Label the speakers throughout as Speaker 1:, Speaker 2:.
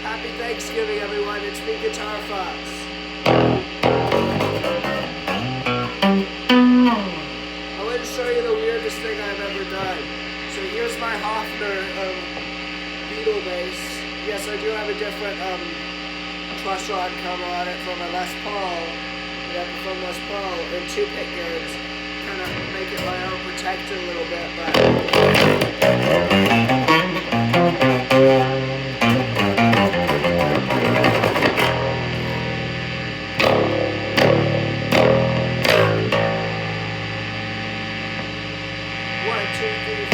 Speaker 1: Happy Thanksgiving, everyone. It's me, Guitar Fox. I want to show you the weirdest thing I've ever done. So here's my Hofner Beetle bass. Yes, I do have a different truss rod cover on it from a Les Paul. From Les Paul and 2-pick goods. Kind of make it my own protector a little bit, One, two, three.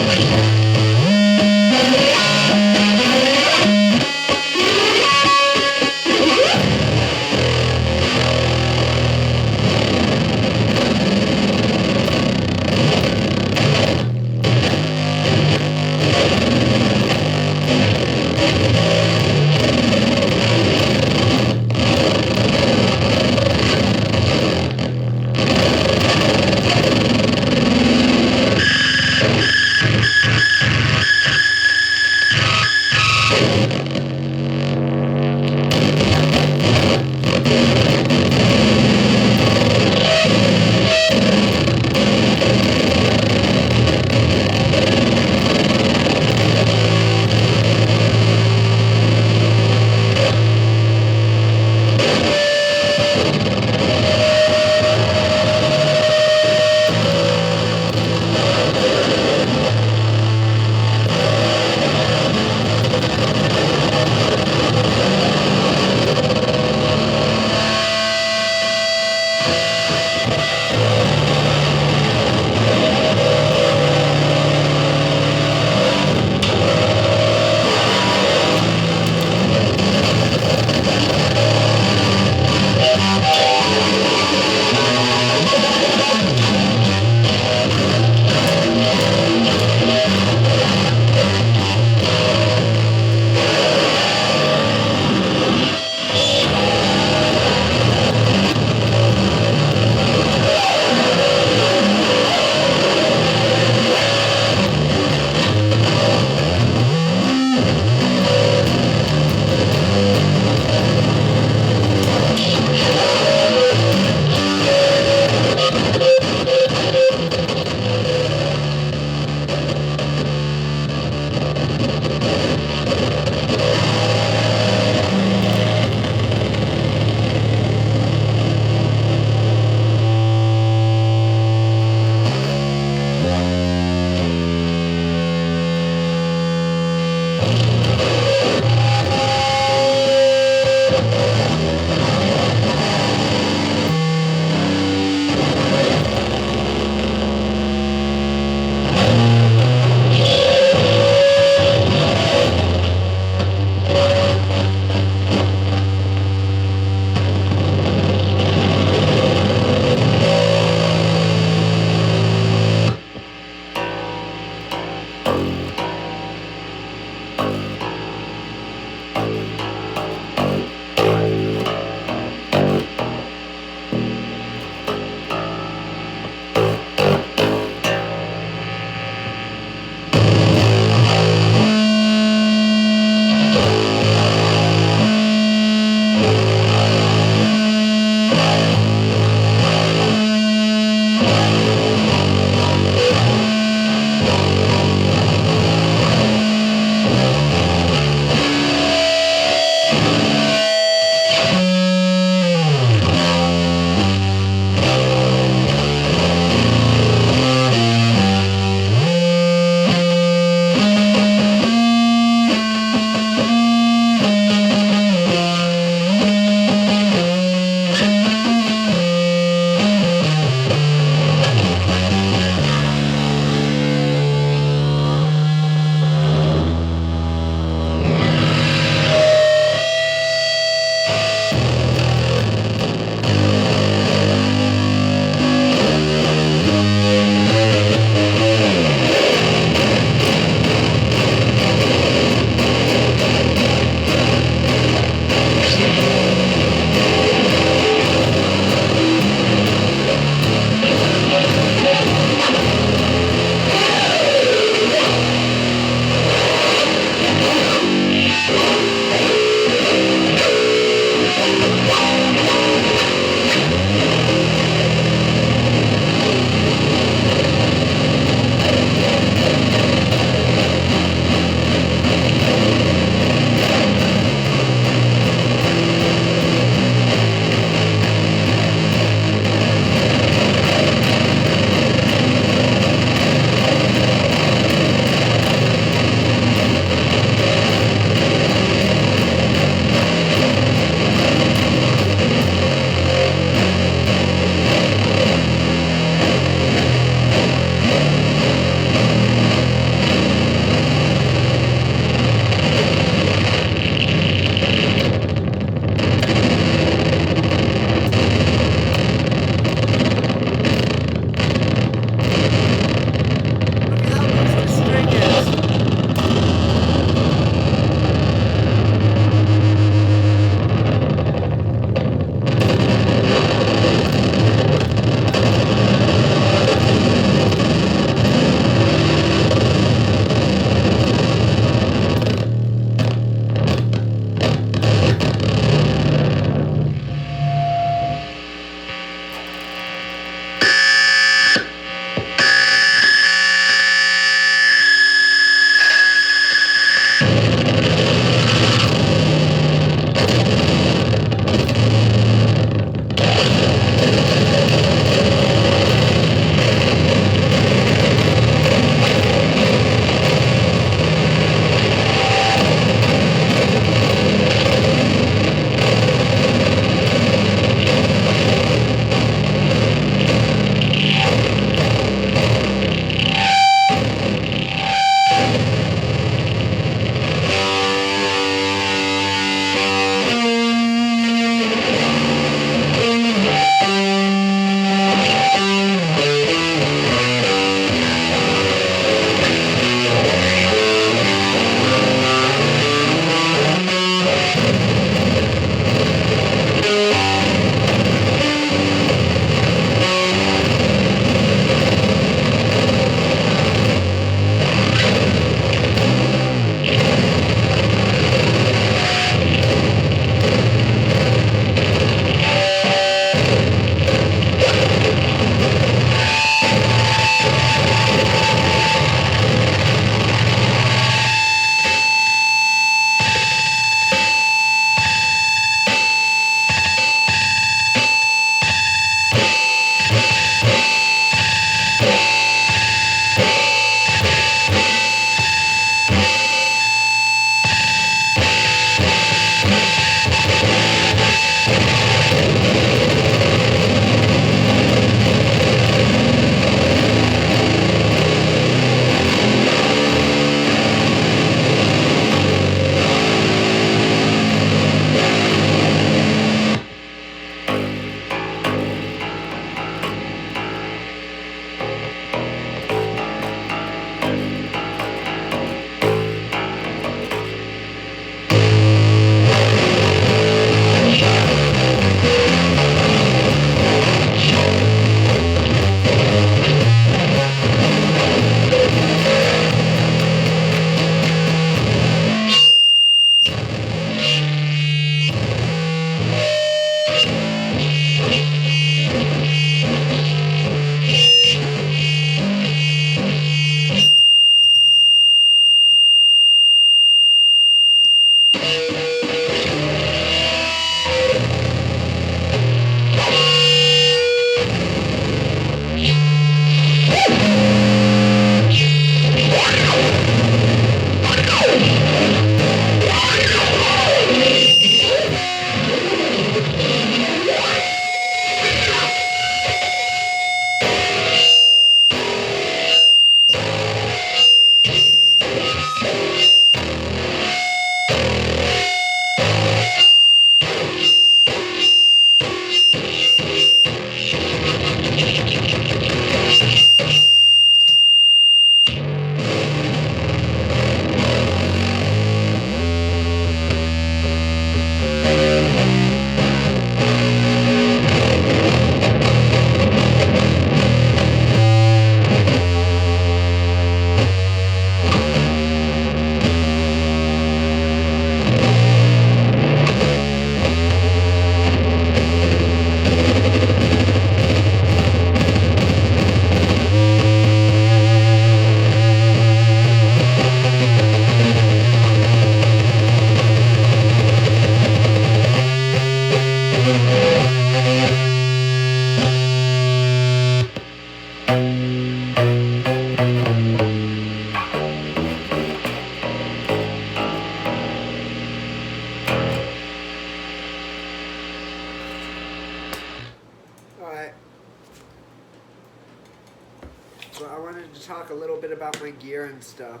Speaker 1: talk a little bit about my gear and stuff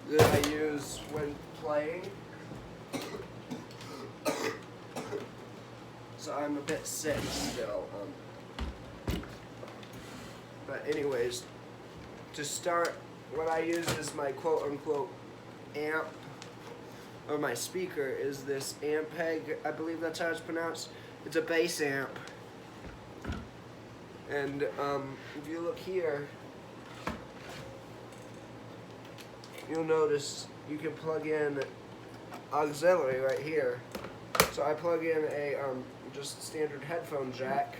Speaker 1: that I use when playing. So I'm a bit sick still. But anyways, to start, what I use is my quote-unquote amp, or my speaker is this Ampeg, I believe that's how it's pronounced. It's a bass amp. And if you look here, you'll notice you can plug in auxiliary right here. So I plug in a just standard headphone jack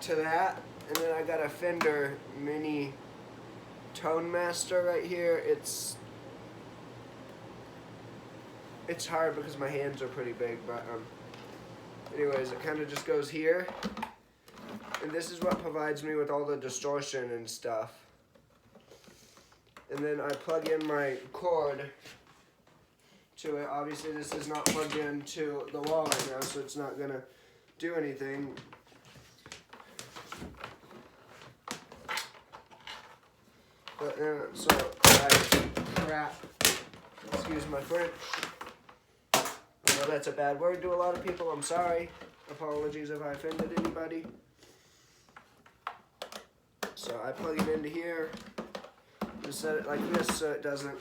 Speaker 1: to that, and then I got a Fender Mini Tone Master right here. It's hard because my hands are pretty big, but anyways, it kind of just goes here. And this is what provides me with all the distortion and stuff. And then I plug in my cord to it. Obviously this is not plugged into the wall right now, so it's not gonna do anything. But so crap. Excuse my French. I know that's a bad word to a lot of people. I'm sorry. Apologies if I offended anybody. So I plug it into here, just set it like this so it doesn't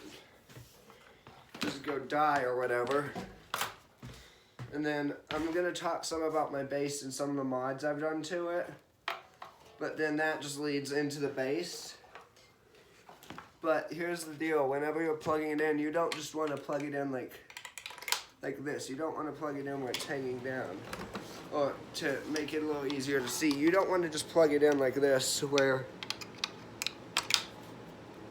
Speaker 1: just go die or whatever. And then I'm going to talk some about my bass and some of the mods I've done to it. But then that just leads into the bass. But here's the deal, whenever you're plugging it in, you don't just want to plug it in like this. You don't want to plug it in where it's hanging down. Or to make it a little easier to see, you don't want to just plug it in like this where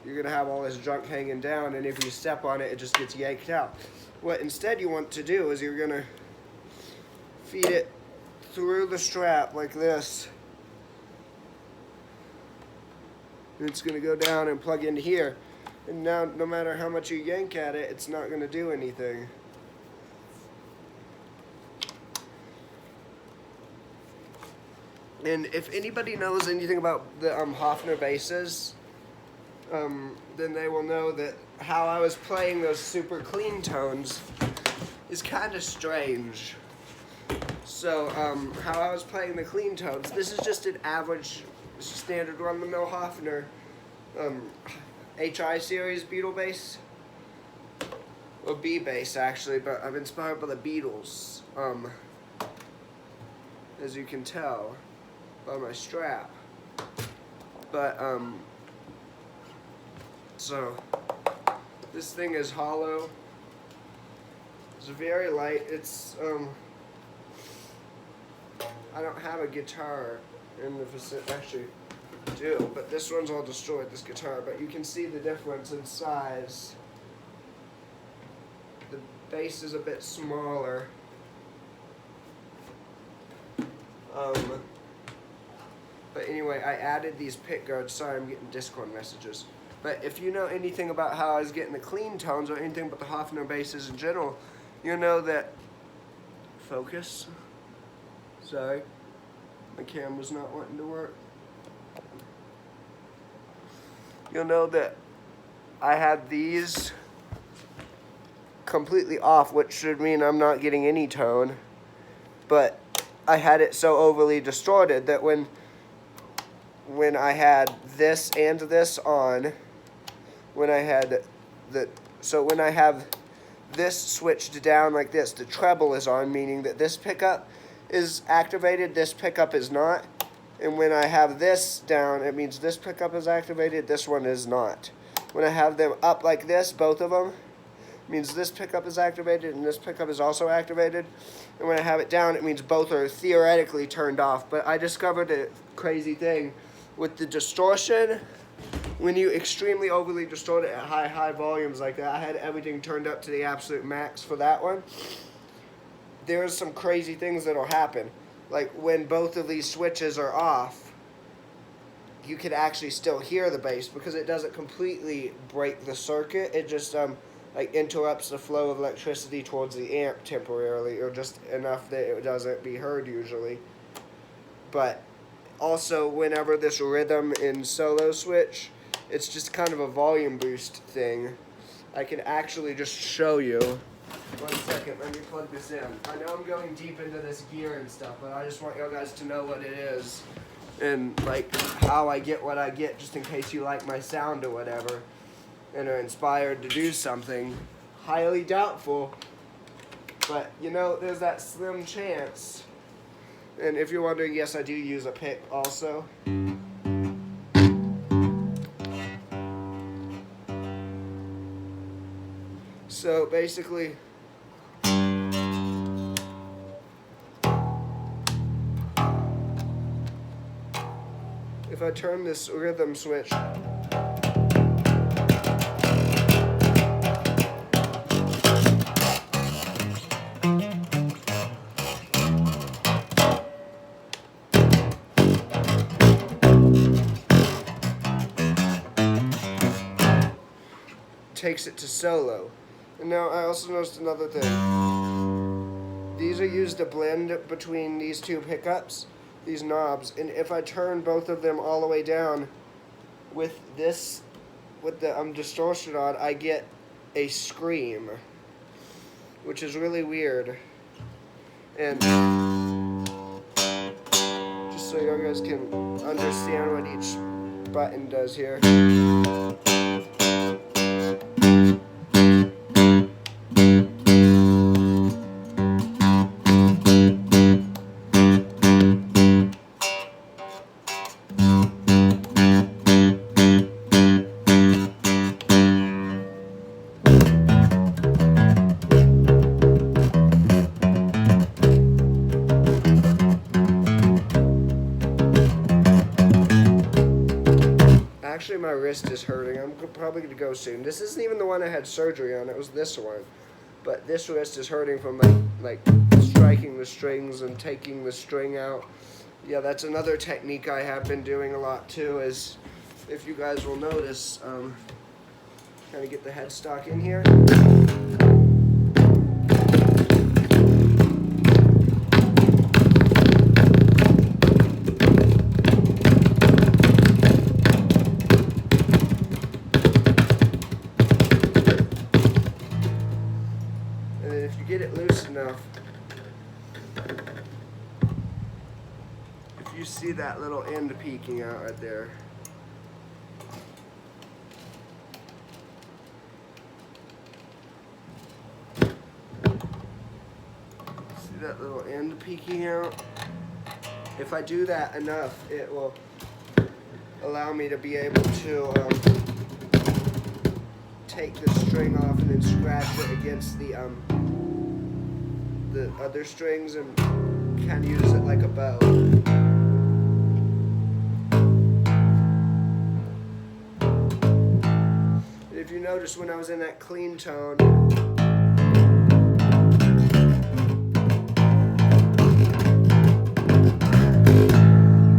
Speaker 1: you're going to have all this junk hanging down, and if you step on it, it just gets yanked out. What instead you want to do is you're going to feed it through the strap like this. And it's going to go down and plug into here. And now no matter how much you yank at it, it's not going to do anything. And if anybody knows anything about the Hofner basses, then they will know that how I was playing those super clean tones is kind of strange. So how I was playing the clean tones, this is just an average standard run-of-the-mill Hofner HI series Beatle bass, or B bass actually, but I'm inspired by the Beatles, as you can tell by my strap. But so this thing is hollow. It's very light. It's I don't have a guitar in the vicinity, actually do, but this one's all destroyed, this guitar, but you can see the difference in size. The bass is a bit smaller. But anyway, I added these pick guards. Sorry, I'm getting Discord messages. But if you know anything about how I was getting the clean tones or anything about the Hofner basses in general, you'll know that... Focus. Sorry. My camera's not wanting to work. You'll know that I had these completely off, which should mean I'm not getting any tone. But I had it so overly distorted that when I had this and this on, when I had when I have this switched down like this, the treble is on, meaning that this pickup is activated, this pickup is not. And when I have this down, it means this pickup is activated, this one is not. When I have them up like this, both of them, it means this pickup is activated and this pickup is also activated. And when I have it down, it means both are theoretically turned off. But I discovered a crazy thing with the distortion. When you extremely overly distort it at high volumes like that, I had everything turned up to the absolute max for that one. There's some crazy things that'll happen. Like when both of these switches are off, you can actually still hear the bass because it doesn't completely break the circuit. It just like interrupts the flow of electricity towards the amp temporarily, or just enough that it doesn't be heard usually. But also, whenever this rhythm in solo switch, it's just kind of a volume boost thing. I can actually just show you. 1 second, let me plug this in. I know I'm going deep into this gear and stuff, but I just want you guys to know what it is and like how I get what I get, just in case you like my sound or whatever and are inspired to do something. Highly doubtful, but you know, there's that slim chance. And if you're wondering, yes, I do use a pick also. So basically, if I turn this rhythm switch, takes it to solo. And now I also noticed another thing. These are used to blend between these two pickups, these knobs, and if I turn both of them all the way down with this, with the distortion on, I get a scream, which is really weird. And just so you guys can understand what each button does here. Actually, my wrist is hurting. I'm probably going to go soon. This isn't even the one I had surgery on. It was this one. But this wrist is hurting from like striking the strings and taking the string out. Yeah, that's another technique I have been doing a lot too, is, if you guys will notice, kind of get the headstock in here. Get it loose enough. If you see that little end peeking out right there, see that little end peeking out? If I do that enough, it will allow me to be able to take the string off and then scratch it against the other strings and kind of use it like a bow. If you notice, when I was in that clean tone,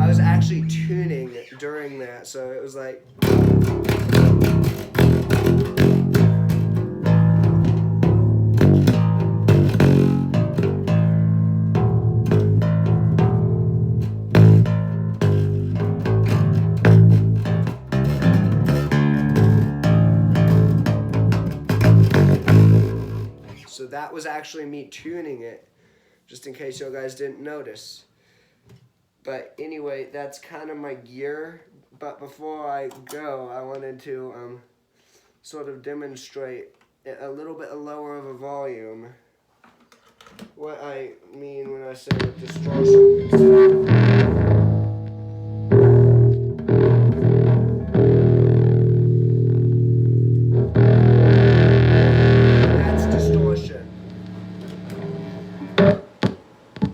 Speaker 1: I was actually tuning it during that, so it was like, so that was actually me tuning it, just in case you guys didn't notice. But anyway, that's kind of my gear. But before I go, I wanted to sort of demonstrate a little bit lower of a volume. What I mean when I say distortion.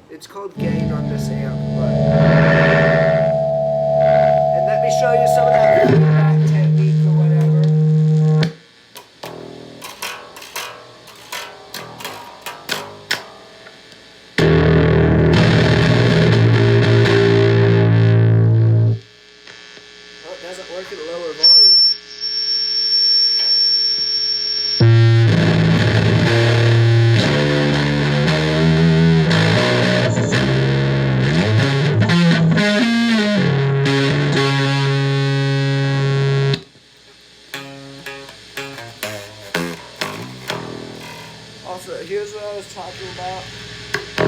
Speaker 1: It's called gain on this amp, and let me show you some of that feedback technique or whatever. also, here's what I was talking about. So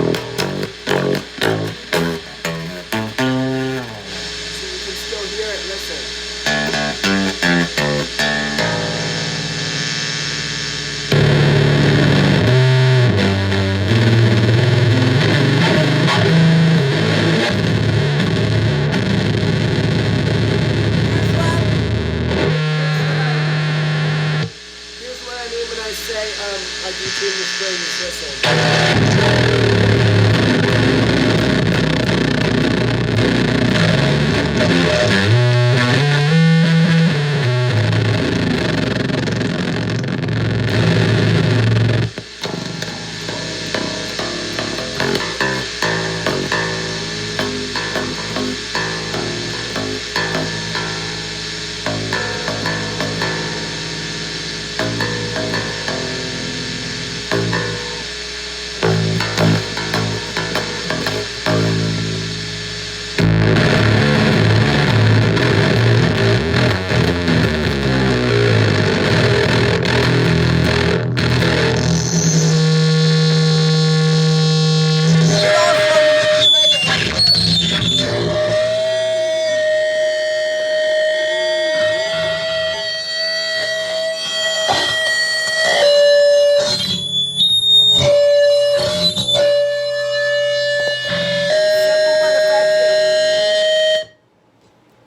Speaker 1: you can still hear it, listen. Here's what I mean when I say, like you tune the strings, listen.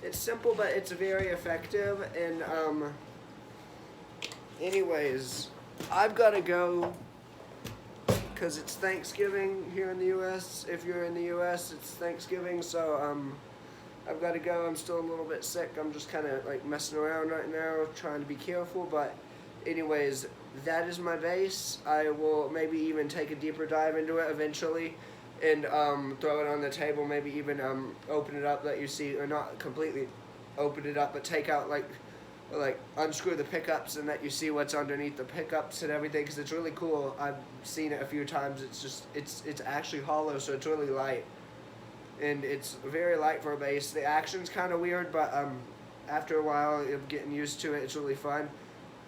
Speaker 1: It's simple, but it's very effective. And anyways, I've got to go because it's Thanksgiving here in the U.S. If you're in the U.S., it's Thanksgiving, so I've got to go. I'm still a little bit sick. I'm just kind of like messing around right now, trying to be careful. But anyways, that is my bass. I will maybe even take a deeper dive into it eventually, and throw it on the table. Maybe even open it up, let you see, or not completely open it up, but take out like unscrew the pickups and let you see what's underneath the pickups and everything, because it's really cool. I've seen it a few times. It's just it's actually hollow, so it's really light, and it's very light for a bass. The action's kind of weird, but after a while of getting used to it, it's really fun.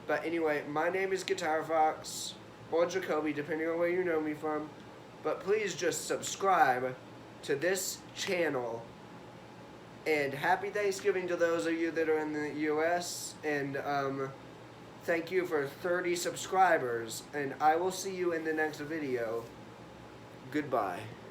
Speaker 1: But anyway, my name is Guitar Fox, or Jacoby, depending on where you know me from. But please just subscribe to this channel. And happy Thanksgiving to those of you that are in the U.S. And thank you for 30 subscribers. And I will see you in the next video. Goodbye.